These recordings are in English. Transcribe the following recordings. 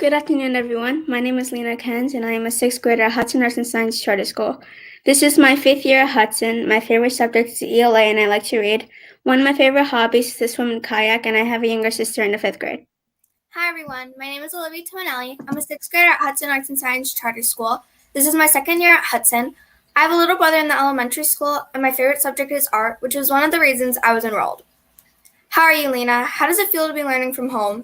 Good afternoon, everyone. My name is Lena Kenz, and I am a sixth grader at Hudson Arts and Science Charter School. This is my fifth year at Hudson. My favorite subject is ELA, and I like to read. One of my favorite hobbies is to swim and kayak, and I have a younger sister in the fifth grade. Hi, everyone. My name is Olivia Tominelli. I'm a sixth grader at Hudson Arts and Science Charter School. This is my second year at Hudson. I have a little brother in the elementary school, and my favorite subject is art, which was one of the reasons I was enrolled. How are you, Lena? How does it feel to be learning from home?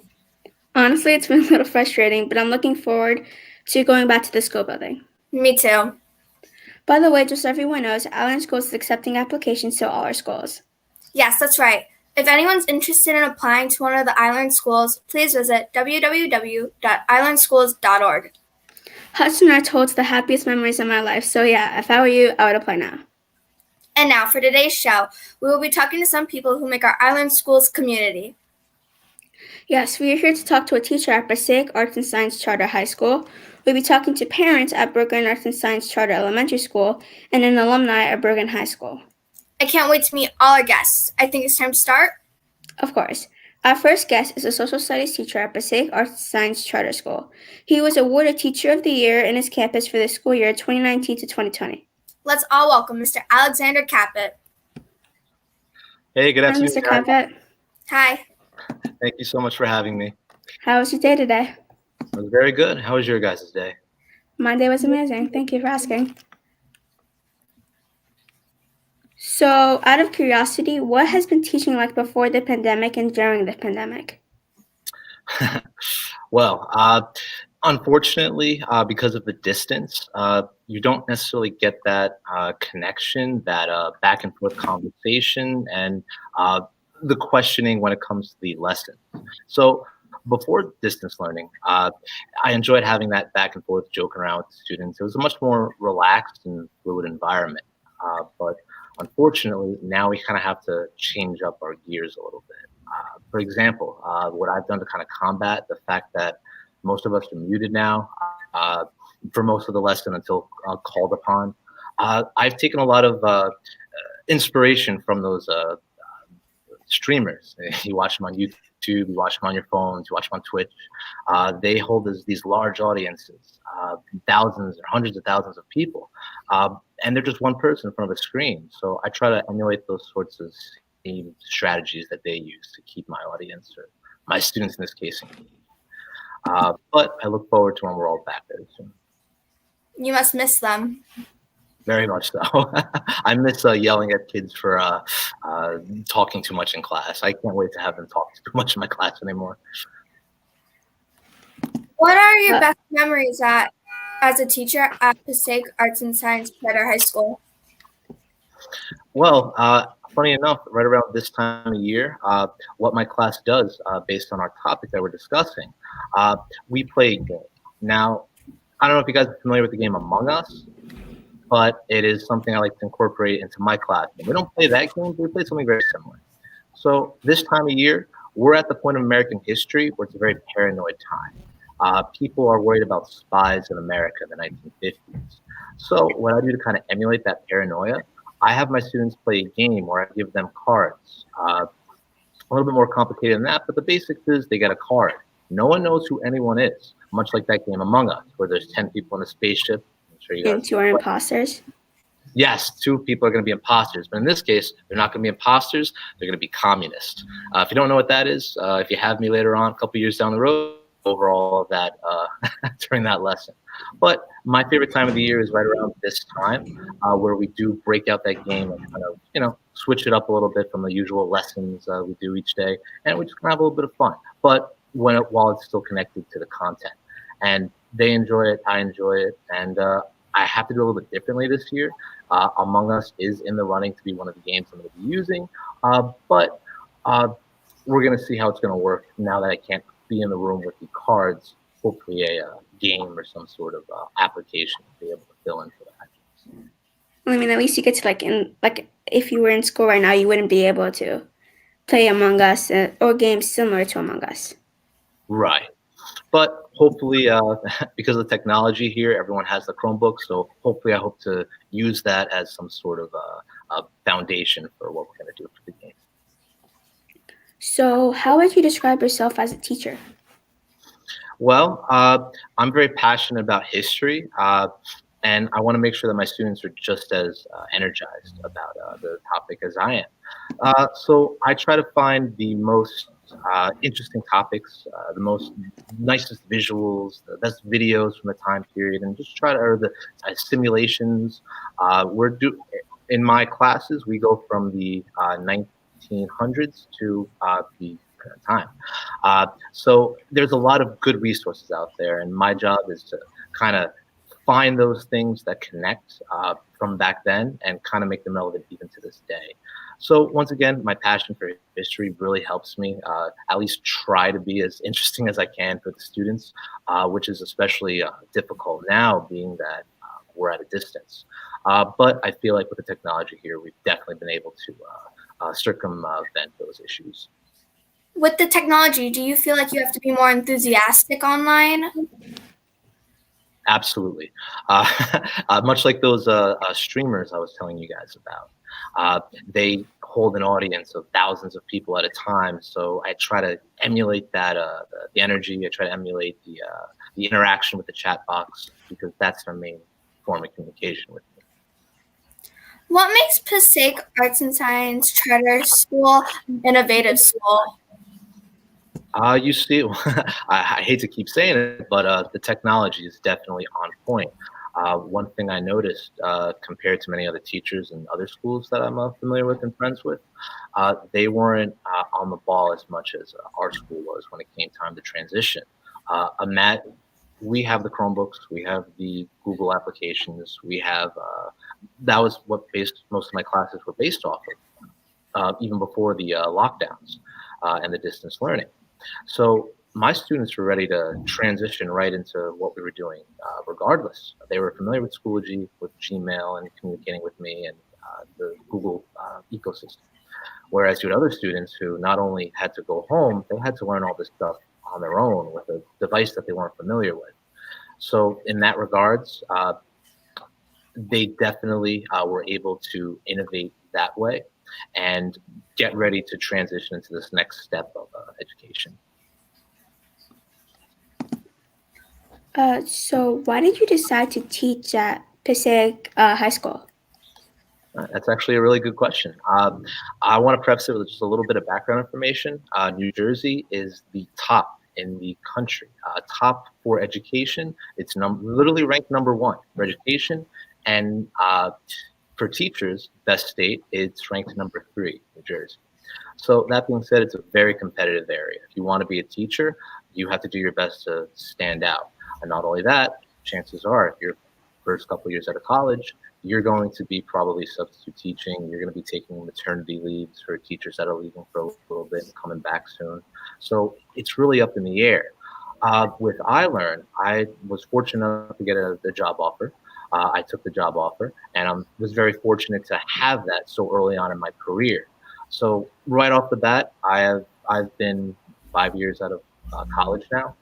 Honestly, it's been a little frustrating, but I'm looking forward to going back to the school building. Me too. By the way, just so everyone knows, iLearn Schools is accepting applications to all our schools. Yes, that's right. If anyone's interested in applying to one of the iLearn schools, please visit www.ilearnschools.org. Hudson Arts holds the happiest memories of my life, so yeah, if I were you, I would apply now. And now for today's show, we will be talking to some people who make our iLearn Schools community. Yes, we are here to talk to a teacher at Passaic Arts and Science Charter High School. We'll be talking to parents at Bergen Arts and Science Charter Elementary School and an alumni at Bergen High School. I can't wait to meet all our guests. I think it's time to start. Of course. Our first guest is a social studies teacher at Passaic Arts and Science Charter School. He was awarded Teacher of the Year in his campus for the school year 2019 to 2020. Let's all welcome Mr. Alexander Cappa. Hey, good afternoon. Hi, Mr. Cappa. Hi. Thank you so much for having me. How was your day today? It was very good. How was your guys' day? My day was amazing. Thank you for asking. So, out of curiosity, what has been teaching like before the pandemic and during the pandemic? Well, unfortunately, because of the distance, you don't necessarily get that connection, that back and forth conversation, and the questioning when it comes to the lesson. So before distance learning, I enjoyed having that back and forth joking around with students. It was a much more relaxed and fluid environment. But unfortunately, now we kind of have to change up our gears a little bit. For example, what I've done to kind of combat the fact that most of us are muted now for most of the lesson until called upon, I've taken a lot of inspiration from those streamers. You watch them on YouTube, you watch them on your phones, you watch them on Twitch. They hold these large audiences, thousands or hundreds of thousands of people, and they're just one person in front of a screen. So I try to emulate those sorts of strategies that they use to keep my audience, or my students in this case, engaged. But I look forward to when we're all back there soon. You must miss them. Very much so. I miss yelling at kids for talking too much in class. I can't wait to have them talk too much in my class anymore. What are your best memories as a teacher at Passaic Arts and Science Charter High School? Well, funny enough, right around this time of year, what my class does, based on our topic that we're discussing, we play a game. Now, I don't know if you guys are familiar with the game Among Us, but it is something I like to incorporate into my class. We don't play that game, but we play something very similar. So this time of year, we're at the point of American history where it's a very paranoid time. People are worried about spies in America in the 1950s. So what I do to kind of emulate that paranoia, I have my students play a game where I give them cards. A little bit more complicated than that, but the basics is they get a card. No one knows who anyone is, much like that game Among Us, where there's 10 people in a spaceship. Sure you and two are imposters? Yes, 2 people are going to be imposters. But in this case, they're not going to be imposters. They're going to be communists. If you don't know what that is, if you have me later on, a couple years down the road, over all of that during that lesson. But my favorite time of the year is right around this time, where we do break out that game and kind of, switch it up a little bit from the usual lessons we do each day. And we just kind of have a little bit of fun. But while it's still connected to the content. And they enjoy it, I enjoy it, and I have to do a little bit differently this year. Among Us is in the running to be one of the games I'm going to be using, but we're going to see how it's going to work now that I can't be in the room with the cards. Hopefully a game or some sort of application to be able to fill in for that. I mean, at least you get to if you were in school right now, you wouldn't be able to play Among Us or games similar to Among Us. Right. But hopefully, because of the technology here, everyone has the Chromebook. So hopefully I hope to use that as some sort of a foundation for what we're going to do for the game. So how would you describe yourself as a teacher? Well, I'm very passionate about history, and I want to make sure that my students are just as energized about the topic as I am. So I try to find the most interesting topics, the most nicest visuals, the best videos from the time period, and just try to, or the simulations. In my classes, we go from the 1900s to the current time. So there's a lot of good resources out there, and my job is to kind of find those things that connect from back then and kind of make them relevant even to this day. So once again, my passion for history really helps me at least try to be as interesting as I can for the students, which is especially difficult now, being that we're at a distance. But I feel like with the technology here, we've definitely been able to circumvent those issues. With the technology, do you feel like you have to be more enthusiastic online? Absolutely. Much like those streamers I was telling you guys about. They hold an audience of thousands of people at a time. So I try to emulate that, the energy. I try to emulate the interaction with the chat box, because that's their main form of communication with me. What makes Passaic Arts and Science Charter School an innovative school? You see, I hate to keep saying it, but the technology is definitely on point. One thing I noticed compared to many other teachers in other schools that I'm familiar with and friends with, they weren't on the ball as much as our school was when it came time to transition. We have the Chromebooks, we have the Google applications, we have, that was what most of my classes were based off of, even before the lockdowns and the distance learning. So my students were ready to transition right into what we were doing, regardless. They were familiar with Schoology, with Gmail, and communicating with me and the Google ecosystem. Whereas you had other students who not only had to go home, they had to learn all this stuff on their own with a device that they weren't familiar with. So in that regards, they definitely were able to innovate that way and get ready to transition into this next step of education. So why did you decide to teach at Passaic High School? That's actually a really good question. I want to preface it with just a little bit of background information. New Jersey is the top in the country, top for education. It's literally ranked #1 for education, and for teachers, best state, it's ranked #3, New Jersey. So that being said, it's a very competitive area. If you want to be a teacher, you have to do your best to stand out. And not only that, chances are, if your first couple of years out of college, you're going to be probably substitute teaching. You're going to be taking maternity leaves for teachers that are leaving for a little bit and coming back soon. So it's really up in the air. With iLearn, I was fortunate enough to get the job offer. I took the job offer, and I was very fortunate to have that so early on in my career. So right off the bat, I've been 5 years out of college now.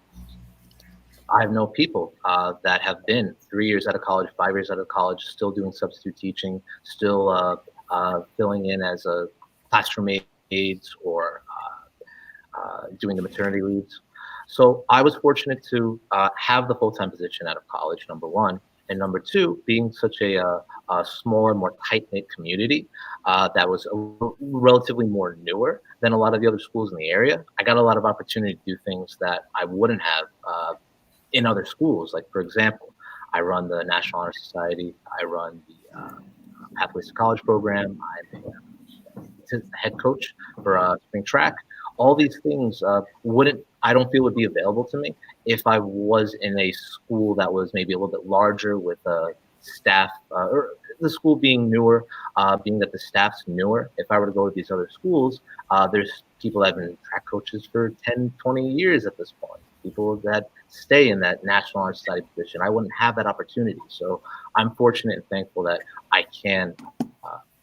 I know people that have been 3 years out of college, 5 years out of college, still doing substitute teaching, still filling in as a classroom aides or doing the maternity leaves. So I was fortunate to have the full-time position out of college, #1. And #2, being such a smaller, more tight-knit community that was relatively more newer than a lot of the other schools in the area, I got a lot of opportunity to do things that I wouldn't have in other schools. Like, for example, I run the National Honor Society, I run the Pathways to College program, I'm a head coach for spring track. All these things I don't feel would be available to me if I was in a school that was maybe a little bit larger with staff, or the school being newer, being that the staff's newer. If I were to go to these other schools, there's people that have been track coaches for 10, 20 years at this point, people that stay in that National Honor Society position. I wouldn't have that opportunity. So I'm fortunate and thankful that I can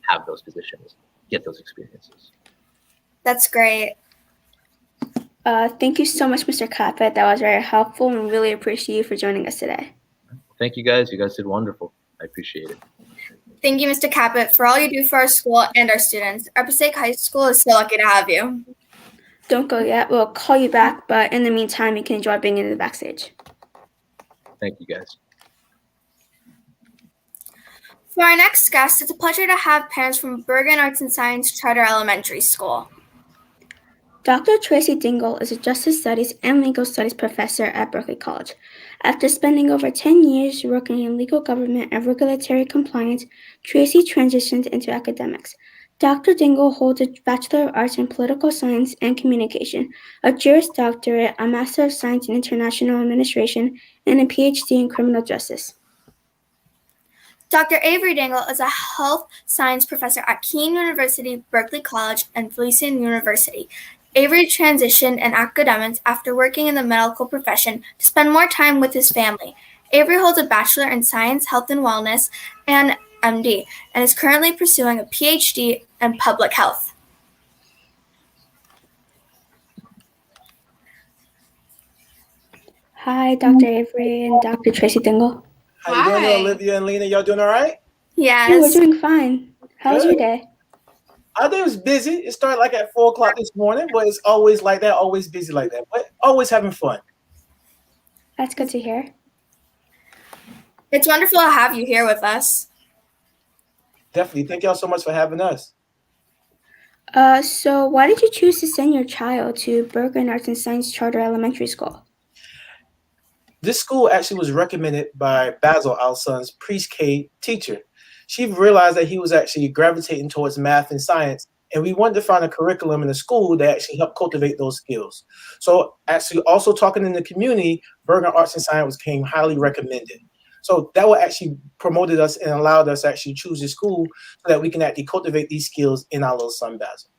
have those positions, get those experiences. That's great. Thank you so much, Mr. Cappa. That was very helpful, and really appreciate you for joining us today. Thank you guys. You guys did wonderful. I appreciate it. Thank you, Mr. Cappa, for all you do for our school and our students. Our Passaic High School is so lucky to have you. Don't go yet. We'll call you back, but in the meantime, you can enjoy being in the backstage. Thank you, guys. For our next guest, it's a pleasure to have parents from Bergen Arts and Science Charter Elementary School. Dr. Tracy Dingle is a Justice Studies and Legal Studies professor at Berkeley College. After spending over 10 years working in legal government and regulatory compliance, Tracy transitioned into academics. Dr. Dingle holds a Bachelor of Arts in Political Science and Communication, a Juris Doctorate, a Master of Science in International Administration, and a PhD in Criminal Justice. Dr. Avery Dingle is a health science professor at Kean University, Berkeley College, and Felician University. Avery transitioned in academics after working in the medical profession to spend more time with his family. Avery holds a Bachelor in Science, Health and Wellness, and MD, and is currently pursuing a PhD in Public Health. Hi, Dr. Avery and Dr. Tracy Dingle. How you doing, Olivia and Lena? Y'all doing all right? Yes. Yeah, we're doing fine. How was your day? Our day was busy. It started like at 4 o'clock this morning, but it's always like that, always busy like that, but always having fun. That's good to hear. It's wonderful to have you here with us. Definitely. Thank y'all so much for having us. So why did you choose to send your child to Bergen Arts and Science Charter Elementary School? This school actually was recommended by Basil, our son's pre-K teacher. She realized that he was actually gravitating towards math and science, and we wanted to find a curriculum in the school that actually helped cultivate those skills. So actually also talking in the community, Bergen Arts and Science came highly recommended. So that what actually promoted us and allowed us to actually choose this school so that we can actually cultivate these skills in our little son, Basil.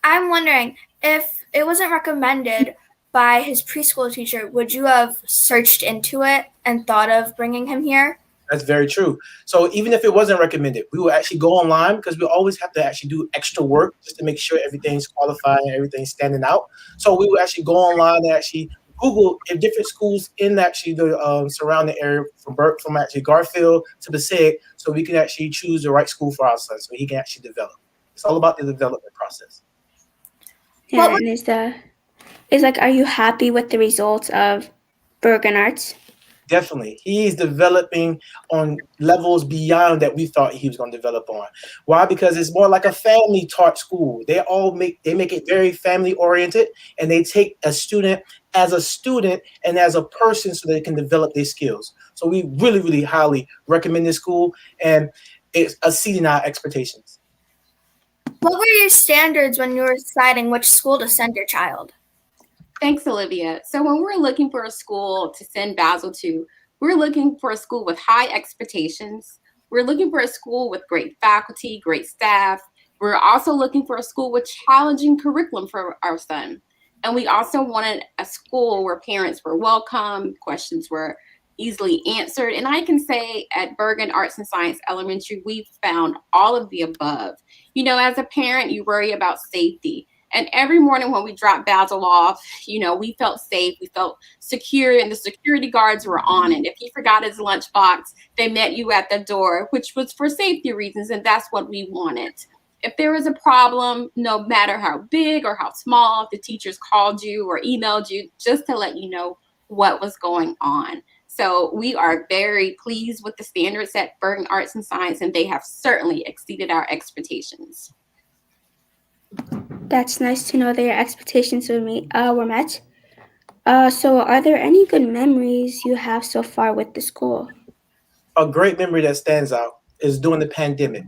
I'm wondering, if it wasn't recommended by his preschool teacher, would you have searched into it and thought of bringing him here? That's very true. So even if it wasn't recommended, we will actually go online because we always have to actually do extra work just to make sure everything's qualified and everything's standing out. So we will actually go online and actually Google if different schools in actually the surrounding area from actually Garfield to Passaic, so we can actually choose the right school for our son so he can actually develop. It's all about the development process. Yeah, and are you happy with the results of Bergen Arts? Definitely. He is developing on levels beyond that we thought he was going to develop on. Why? Because it's more like a family taught school. They make it very family oriented, and they take a student as a student and as a person so they can develop their skills. So we really, really highly recommend this school, and it's exceeding our expectations. What were your standards when you were deciding which school to send your child? Thanks, Olivia. So when we're looking for a school to send Basil to, we're looking for a school with high expectations. We're looking for a school with great faculty, great staff. We're also looking for a school with challenging curriculum for our son. And we also wanted a school where parents were welcome, questions were easily answered. And I can say at Bergen Arts and Science Elementary, we've found all of the above. You know, as a parent, you worry about safety. And every morning when we dropped Basil off, you know, we felt safe, we felt secure, and the security guards were on it. If he forgot his lunchbox, they met you at the door, which was for safety reasons, and that's what we wanted. If there was a problem, no matter how big or how small, if the teachers called you or emailed you, just to let you know what was going on. So we are very pleased with the standards at Bergen Arts and Science, and they have certainly exceeded our expectations. That's nice to know that your expectations were met. So are there any good memories you have so far with the school? A great memory that stands out is during the pandemic.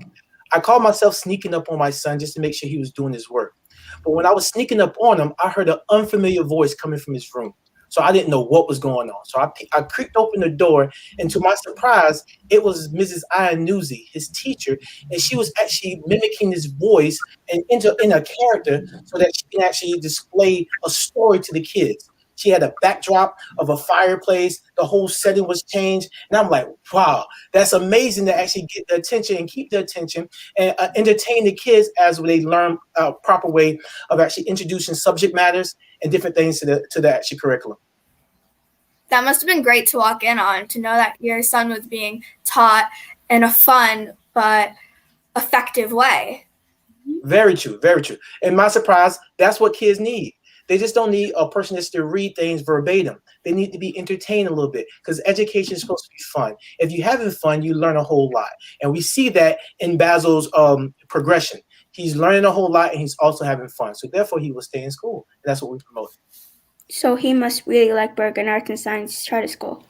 I called myself sneaking up on my son just to make sure he was doing his work. But when I was sneaking up on him, I heard an unfamiliar voice coming from his room. So I didn't know what was going on. So I creaked open the door, and to my surprise, it was Mrs. Ianuzzi, his teacher, and she was actually mimicking his voice and in a character so that she can actually display a story to the kids. She had a backdrop of a fireplace. The whole setting was changed. And I'm like, wow, that's amazing to actually get the attention and keep the attention and entertain the kids as they learn a proper way of actually introducing subject matters and different things to the actual curriculum. That must have been great to walk in on, to know that your son was being taught in a fun but effective way. Very true, very true. And my surprise, that's what kids need. They just don't need a person just to read things verbatim. They need to be entertained a little bit because education is supposed to be fun. If you're having fun, you learn a whole lot. And we see that in Basil's progression. He's learning a whole lot and he's also having fun. So therefore, he will stay in school. And that's what we promote. So he must really like Bergen Arts and Science Charter School.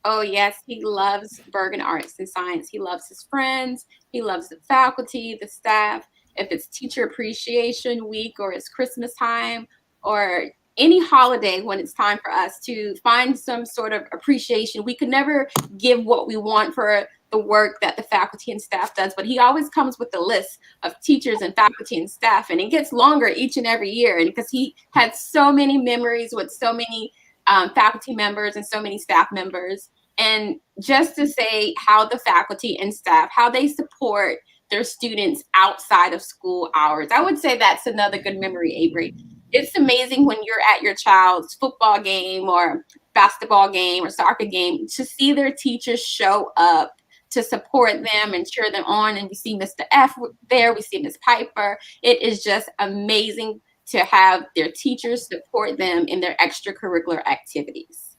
Oh, yes, he loves Bergen Arts and Science. He loves his friends. He loves the faculty, the staff. If it's Teacher Appreciation Week or it's Christmas time or any holiday when it's time for us to find some sort of appreciation, we could never give what we want for the work that the faculty and staff does, but he always comes with a list of teachers and faculty and staff, and it gets longer each and every year. And because he had so many memories with so many faculty members and so many staff members, and just to say how the faculty and staff, how they support their students outside of school hours. I would say that's another good memory, Avery. It's amazing when you're at your child's football game or basketball game or soccer game to see their teachers show up to support them and cheer them on. And we see Mr. F there, we see Ms. Piper. It is just amazing to have their teachers support them in their extracurricular activities.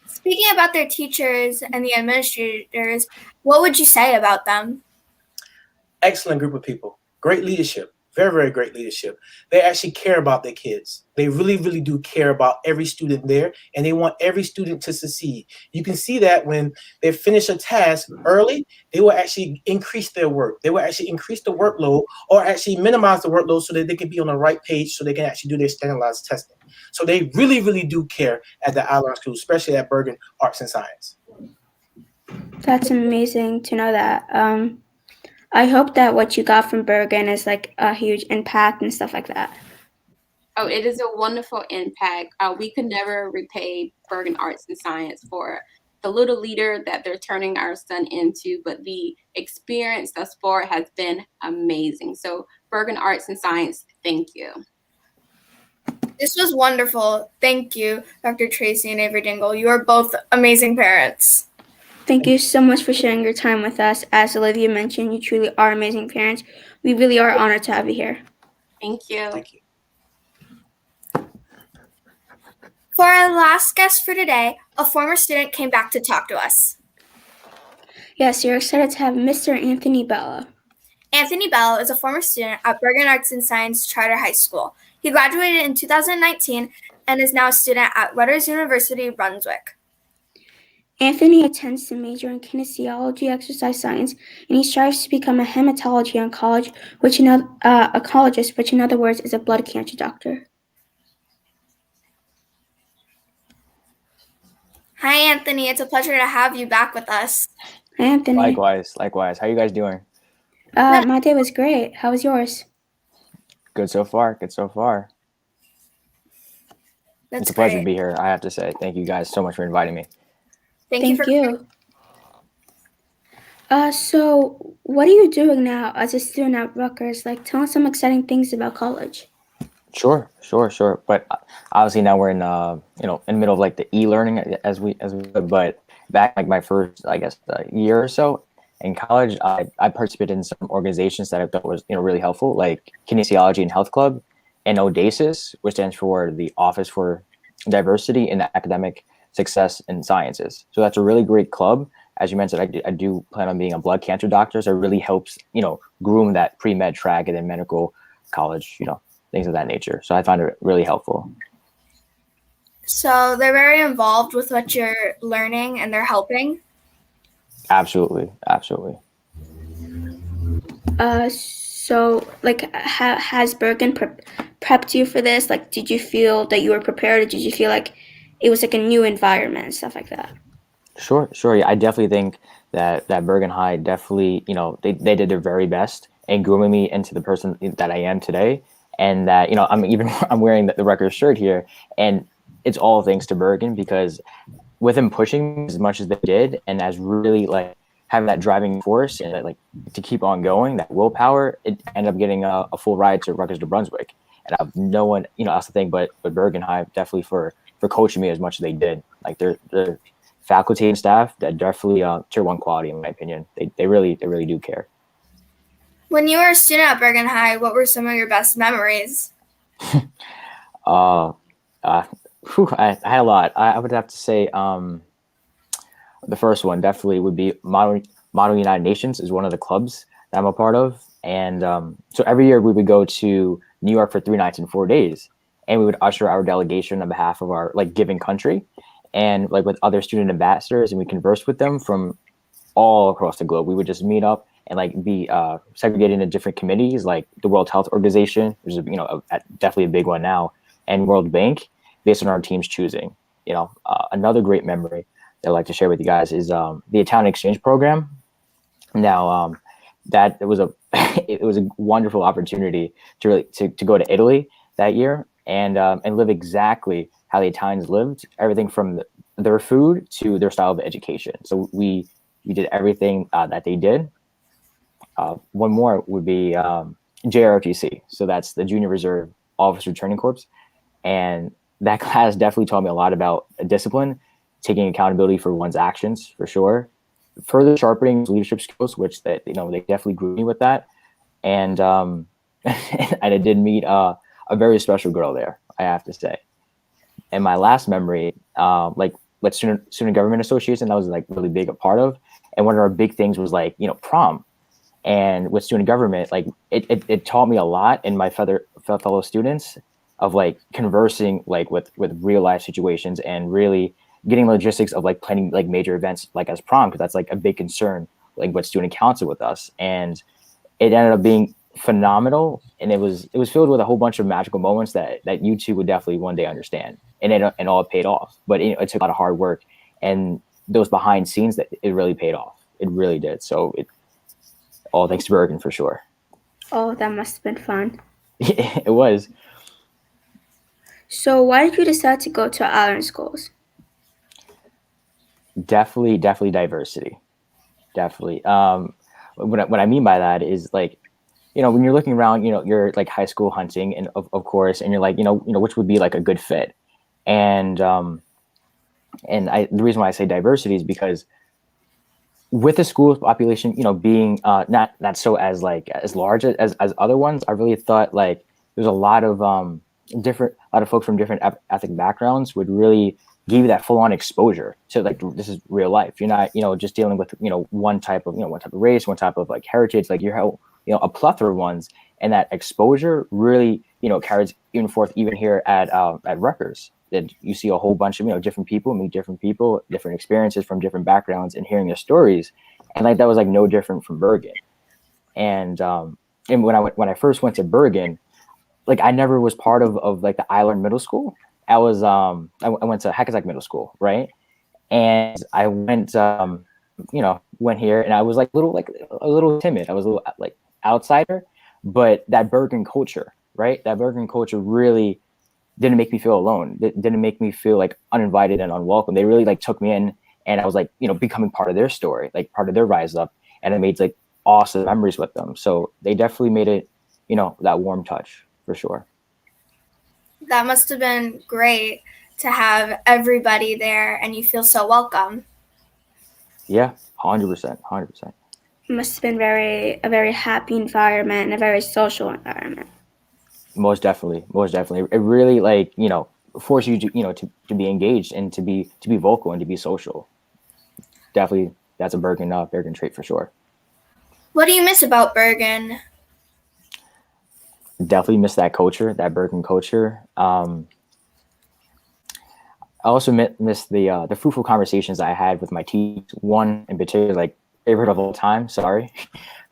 Speaking about their teachers and the administrators, what would you say about them? Excellent group of people. Great leadership. Very, very great leadership. They actually care about their kids. They really, really do care about every student there, and they want every student to succeed. You can see that when they finish a task early, they will actually increase their work. They will actually increase the workload or actually minimize the workload so that they can be on the right page so they can actually do their standardized testing. So they really, really do care at the iLearn school, especially at Bergen Arts and Science. That's amazing to know that. I hope that what you got from Bergen is like a huge impact and stuff like that. Oh, it is a wonderful impact. We could never repay Bergen Arts and Science for the little leader that they're turning our son into, but the experience thus far has been amazing. So Bergen Arts and Science, thank you. This was wonderful. Thank you, Dr. Tracy and Avery Dingle. You are both amazing parents. Thank you so much for sharing your time with us. As Olivia mentioned, you truly are amazing parents. We really are honored to have you here. Thank you. Thank you. For our last guest for today, a former student came back to talk to us. Yes, you're excited to have Mr. Anthony Bella. Anthony Bella is a former student at Bergen Arts and Science Charter High School. He graduated in 2019 and is now a student at Rutgers University, Brunswick. Anthony intends to major in kinesiology, exercise science, and he strives to become a hematology oncologist, which in other words is a blood cancer doctor. Hi, Anthony. It's a pleasure to have you back with us. Hi, Anthony. Likewise. How you guys doing? My day was great. How was yours? Good so far. That's It's a pleasure great. to be here, I have to say. Thank you guys so much for inviting me. Thank you. So what are you doing now as a student at Rutgers? Like, tell us some exciting things about college. Sure. But obviously now we're in in the middle of like the e-learning as we but back like my first, I guess, year or so in college, I participated in some organizations that I thought was really helpful, like Kinesiology and Health Club and ODASIS, which stands for the Office for Diversity in the Academic Success in Sciences. So that's a really great club. As you mentioned, I do plan on being a blood cancer doctor, so it really helps groom that pre-med track and then medical college, things of that nature. So I find it really helpful. So they're very involved with what you're learning and they're helping? Absolutely. So like, has Bergen prepped you for this? Like, did you feel that you were prepared, or did you feel like it was like a new environment and stuff like that? Sure. Yeah, I definitely think that Bergen High definitely, they did their very best in grooming me into the person that I am today. And that, I'm wearing the Rutgers shirt here, and it's all thanks to Bergen, because with them pushing me as much as they did, and as really like having that driving force and like to keep on going, that willpower, it ended up getting a full ride to Rutgers to Brunswick. And I have no one, else to thank but Bergen High definitely for coaching me as much as they did. Like their faculty and staff, that definitely tier 1 quality in my opinion. They really do care. When you were a student at Bergen High, what were some of your best memories? Uh, I had a lot. I would have to say the first one definitely would be Model United Nations is one of the clubs that I'm a part of. And so every year we would go to New York for 3 nights and 4 days. And we would usher our delegation on behalf of our like given country and like with other student ambassadors. And we conversed with them from all across the globe. We would just meet up and like be segregated into different committees, like the World Health Organization, which is definitely a big one now, and World Bank, based on our team's choosing. Another great memory that I'd like to share with you guys is the Italian exchange program. Now, that it was a it was a wonderful opportunity to really to go to Italy that year and live exactly how the Italians lived, everything from their food to their style of education. So we did everything that they did. One more would be JROTC. So that's the Junior Reserve Officer Training Corps. And that class definitely taught me a lot about discipline, taking accountability for one's actions, for sure. Further sharpening leadership skills, which they definitely grew me with that. And and I did meet a very special girl there, I have to say. And my last memory, like student government association, that was like really big a part of. And one of our big things was like prom. And with student government, like it taught me a lot in my fellow students of like conversing like with real life situations and really getting logistics of like planning like major events like as prom, because that's like a big concern like with student council with us. And it ended up being phenomenal, and it was filled with a whole bunch of magical moments that you two would definitely one day understand, and it all paid off. But it took a lot of hard work, and those behind scenes that it really paid off. It really did. So it all thanks to Bergen for sure. Oh, that must have been fun. It was. So why did you decide to go to iLearn schools? Definitely diversity. Definitely. What I mean by that is like, when you're looking around, you're like high school hunting, and of course, and you're like, which would be like a good fit. And the reason why I say diversity is because with the school population, being not so as like as large as other ones, I really thought like there's a lot of folks from different ethnic backgrounds would really give you that full on exposure to like this is real life. You're not just dealing with one type of race, one type of like heritage. Like you're a plethora of ones, and that exposure really carries even forth even here at Rutgers. That you see a whole bunch of different people, meet different people, different experiences from different backgrounds, and hearing their stories, and like that was like no different from Bergen. And when I first went to Bergen, like I never was part of like the iLearn middle school. I was I went to Hackensack Middle School, right? And I went went here, and I was like a little timid. I was a little like outsider, but that Bergen culture, right? That Bergen culture really didn't make me feel alone. It didn't make me feel like uninvited and unwelcome. They really like took me in, and I was like, becoming part of their story, like part of their rise up, and I made like awesome memories with them. So they definitely made it, that warm touch for sure. That must have been great to have everybody there and you feel so welcome. Yeah, 100%, 100%. It must have been a very happy environment and a very social environment. Most definitely. It really like forces you to to be engaged and to be vocal and to be social. Definitely, that's a Bergen trait for sure. What do you miss about Bergen? Definitely miss that culture, that Bergen culture. I also miss the fruitful conversations I had with my teachers. One in particular, like favorite of all time. Sorry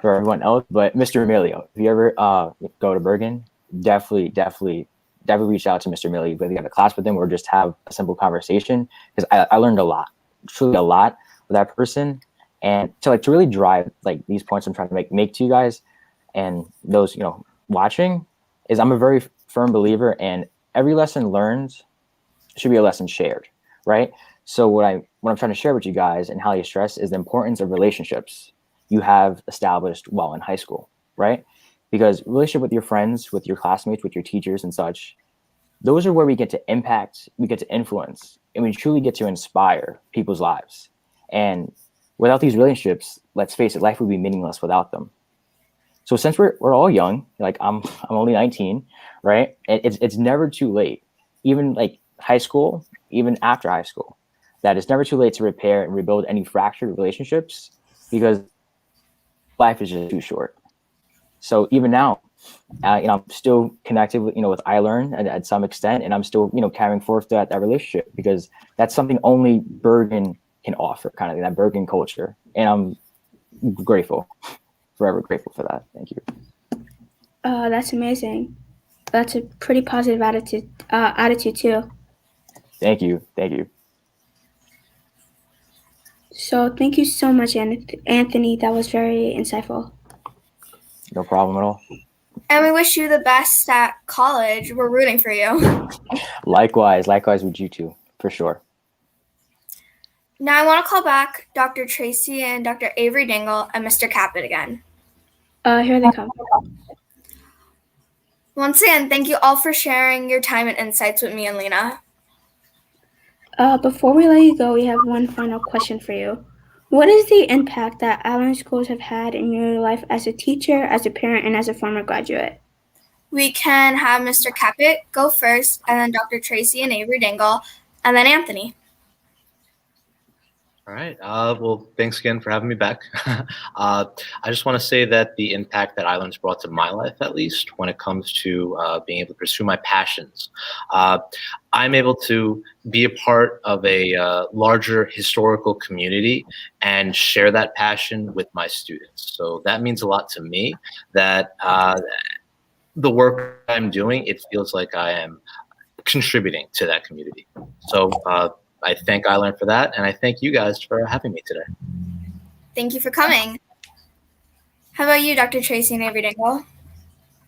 for everyone else, but Mr. Emilio. If you ever go to Bergen, definitely reach out to Mr. Emilio, whether you have a class with him or just have a simple conversation, because I learned a lot, truly a lot with that person. And to really drive like these points I'm trying to make to you guys and those watching, is I'm a very firm believer, and every lesson learned should be a lesson shared, right? So what I'm trying to share with you guys and how you stress is the importance of relationships you have established while in high school, right? Because relationship with your friends, with your classmates, with your teachers and such, those are where we get to impact, we get to influence, and we truly get to inspire people's lives. And without these relationships, let's face it, life would be meaningless without them. So since we're all young, like I'm only 19, right? It's never too late, even like high school, even after high school, that it's never too late to repair and rebuild any fractured relationships, because life is just too short. So even now, I'm still connected with, with iLearn at some extent, and I'm still, carrying forth that relationship, because that's something only Bergen can offer, kind of that Bergen culture. And I'm grateful, forever grateful for that. Thank you. That's amazing. That's a pretty positive attitude too. Thank you. Thank you. So thank you so much, Anthony. That was very insightful. No problem at all. And we wish you the best at college. We're rooting for you. Likewise with you too, for sure. Now I want to call back Dr. Tracy and Dr. Avery Dingle and Mr. Cappa again. Here they come. Once again, thank you all for sharing your time and insights with me and Lena. Before we let you go, we have one final question for you. What is the impact that iLearn schools have had in your life as a teacher, as a parent, and as a former graduate? We can have Mr. Cappa go first, and then Dr. Tracy and Avery Dingle, and then Anthony. All right. Well, thanks again for having me back. I just want to say that the impact that iLearn's brought to my life, at least when it comes to being able to pursue my passions, I'm able to be a part of a larger historical community and share that passion with my students. So that means a lot to me, that the work I'm doing, it feels like I am contributing to that community. So I thank iLearn for that, and I thank you guys for having me today. Thank you for coming. How about you, Dr. Tracy and Avery Dingle?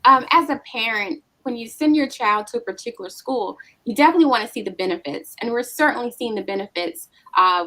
As a parent, when you send your child to a particular school, you definitely want to see the benefits. And we're certainly seeing the benefits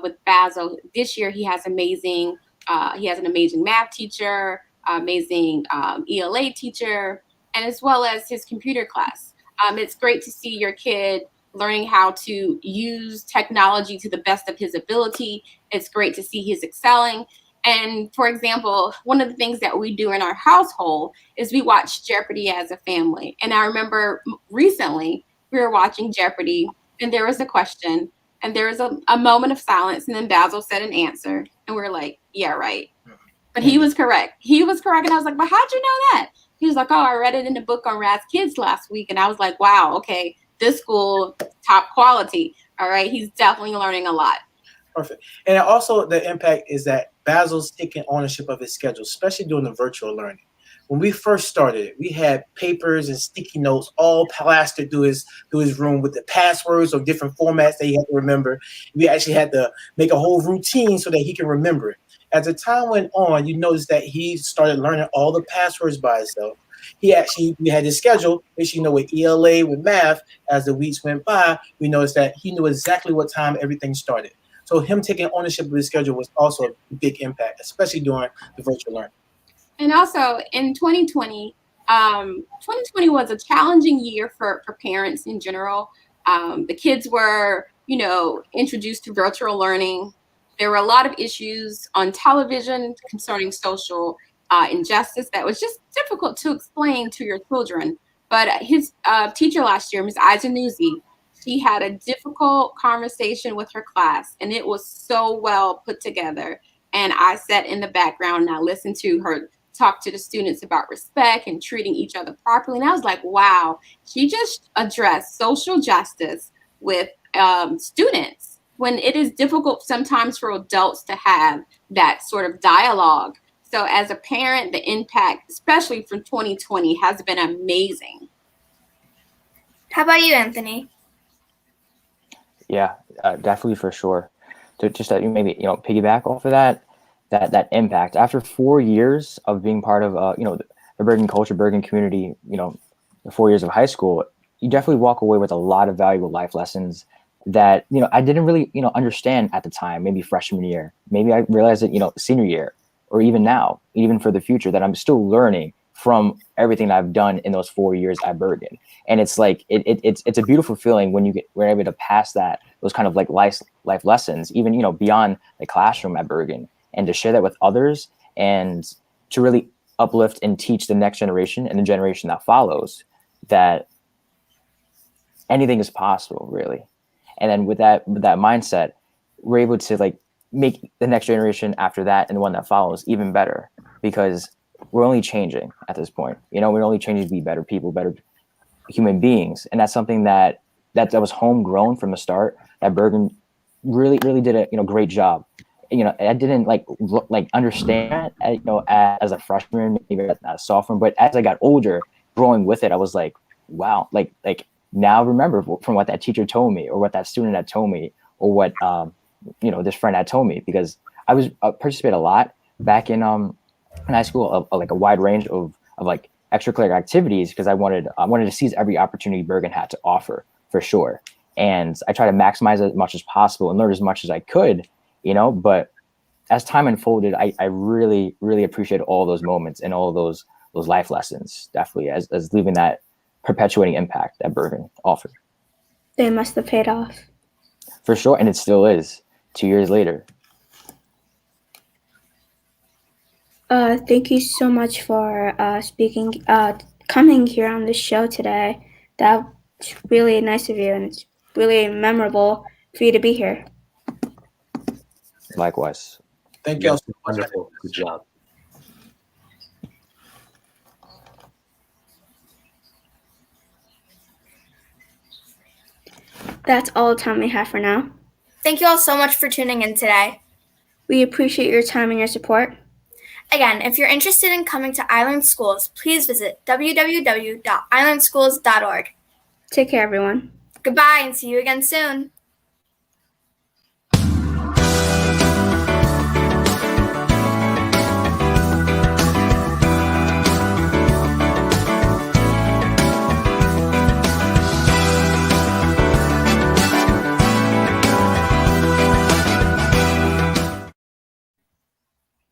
with Basil. This year, he has an amazing math teacher, amazing ELA teacher, and as well as his computer class. It's great to see your kid learning how to use technology to the best of his ability. It's great to see he's excelling. And for example, one of the things that we do in our household is we watch Jeopardy as a family. And I remember recently we were watching Jeopardy, and there was a question, and there was a moment of silence, and then Basil said an answer, and we were like, yeah, right. But he was correct. He was correct. And I was like, but how'd you know that? He was like, oh, I read it in the book on Raz Kids last week. And I was like, wow, okay, this school, top quality. All right, he's definitely learning a lot. Perfect. And also the impact is that Basil's taking ownership of his schedule, especially during the virtual learning. When we first started, we had papers and sticky notes all plastered through his room with the passwords or different formats that he had to remember. We actually had to make a whole routine so that he can remember it. As the time went on, you notice that he started learning all the passwords by himself. We had his schedule, which with ELA, with math, as the weeks went by, we noticed that he knew exactly what time everything started. So him taking ownership of his schedule was also a big impact, especially during the virtual learning. And also in 2020, 2020 was a challenging year for parents in general. The kids were, introduced to virtual learning. There were a lot of issues on television concerning social injustice that was just difficult to explain to your children. But his teacher last year, Ms. Ijanuzzi, she had a difficult conversation with her class, and it was so well put together. And I sat in the background and I listened to her talk to the students about respect and treating each other properly. And I was like, wow, she just addressed social justice with students when it is difficult sometimes for adults to have that sort of dialogue. So as a parent, the impact, especially from 2020, has been amazing. How about you, Anthony? Yeah, definitely, for sure. To just that you maybe piggyback off of that impact after 4 years of being part of the Bergen culture, Bergen community, the 4 years of high school, you definitely walk away with a lot of valuable life lessons that I didn't really understand at the time. Maybe freshman year, maybe I realized it senior year, or even now, even for the future, that I'm still learning from everything that I've done in those 4 years at Bergen. And it's like it's a beautiful feeling when we're able to pass those kind of like life lessons, even beyond the classroom at Bergen, and to share that with others, and to really uplift and teach the next generation and the generation that follows that anything is possible, really. And then with that mindset, we're able to like make the next generation after that and the one that follows even better, because we're only changing at this point. We're only changing to be better people, better human beings. And that's something that was homegrown from the start, that Bergen really did a great job. I didn't like understand as a freshman, maybe as a sophomore, but as I got older, growing with it, I was like, wow, like now remember from what that teacher told me, or what that student had told me, or what this friend had told me, because I was participated a lot back in high school, like a wide range of like extracurricular activities, because I wanted to seize every opportunity Bergen had to offer, for sure. And I try to maximize it as much as possible and learn as much as I could, but as time unfolded, I really appreciate all those moments and all those life lessons, definitely, as leaving that perpetuating impact that Bergen offered. They must have paid off. For sure, and it still is 2 years later. Thank you so much for coming here on the show today. That's really nice of you, and it's really memorable for you to be here. Likewise. Thank you. Wonderful. Good job. That's all the time we have for now. Thank you all so much for tuning in today. We appreciate your time and your support. Again, if you're interested in coming to iLearn Schools, please visit www.ilearnschools.org. Take care, everyone. Goodbye, and see you again soon.